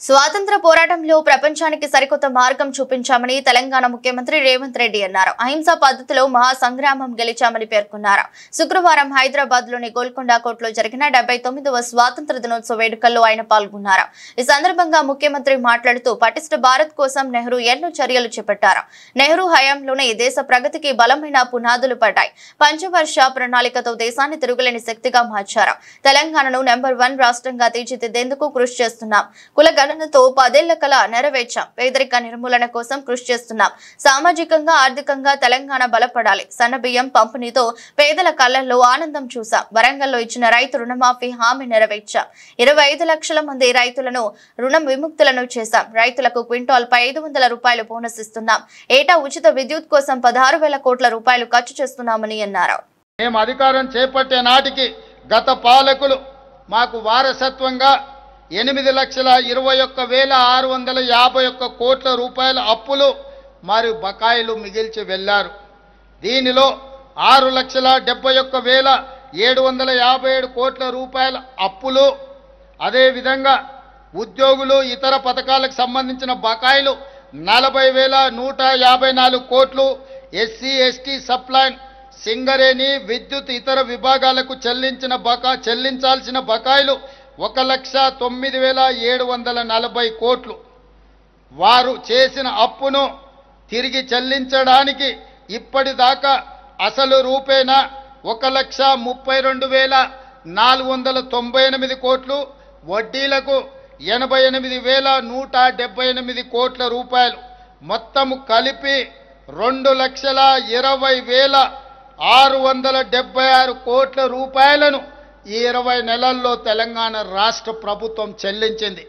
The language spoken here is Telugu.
స్వాతంత్ర పోరాటంలో ప్రపంచానికి సరికొత్త మార్గం చూపించామని తెలంగాణ ముఖ్యమంత్రి రేవంత్ రెడ్డి అన్నారు. అహింసా పద్ధతిలో మహా సంగ్రామం గెలిచామని పేర్కొన్నారు. శుక్రవారం హైదరాబాద్ లోని గోల్కొండ కోటలో జరిగిన 79వ స్వాతంత్ర దినోత్సవ వేడుకల్లో ఆయన పాల్గొన్నారు. ఈ సందర్భంగా ముఖ్యమంత్రి మాట్లాడుతూ పటిష్ట భారత్ కోసం నెహ్రూ ఎన్నో చర్యలు చేపట్టారు. నెహ్రూ హయాంలోనే దేశ ప్రగతికి బలమైన పునాదులు పడ్డాయి. పంచవర్ష ప్రణాళికతో దేశాన్ని తిరుగులేని శక్తిగా మార్చారు. తెలంగాణను నెంబర్ 1 రాష్ట్రంగా తీర్చిదిద్దేందుకు కృషి చేస్తున్నాం. కులగణనతో 10 ఏళ్ల కల నెరవేర్చాం. పేదరిక నిర్మూలన కోసం కృషి చేస్తున్నాం. సామాజికంగా ఆర్థికంగా తెలంగాణ బలపడాలి. సన్నబియ్యం పంపిణీతో పేదల కళ్లలో ఆనందం చూసాం. వరంగల్లో ఇచ్చిన రైతు రుణమాఫీ హామీ నెరవేర్చాం. 25 లక్షల మంది రైతులను రుణ విముక్తులను చేశాం. రైతులకు క్వింటాల్పై 500 రూపాయలు బోనస్ ఇస్తున్నాం. ఏటా ఉచిత విద్యుత్ కోసం 16,000 కోట్ల రూపాయలు ఖర్చు చేస్తున్నామని అన్నారు. మేము అధికారం చేపట్టే నాటికి గత పాలకులు మాకు వారసత్వంగా 8,21,651 కోట్ల రూపాయల అప్పులు మరియు బకాయిలు మిగిల్చి వెళ్లారు. దీనిలో 6,71,757 కోట్ల రూపాయల అప్పులు, అదేవిధంగా ఉద్యోగులు ఇతర పథకాలకు సంబంధించిన బకాయిలు 40,154 కోట్లు, ఎస్సీ ఎస్టీ సప్లైన్ సింగరేణి విద్యుత్ ఇతర విభాగాలకు చెల్లించాల్సిన బకాయిలు 1,09,740 కోట్లు. వారు చేసిన అప్పును తిరిగి చెల్లించడానికి ఇప్పటిదాకా అసలు రూపేణా 1,32,498 కోట్లు, వడ్డీలకు 88,178 కోట్ల రూపాయలు, మొత్తం కలిపి 2,20,676 కోట్ల రూపాయలను ఈ 20 నెలల్లో తెలంగాణ రాష్ట్ర ప్రభుత్వం చెల్లించింది.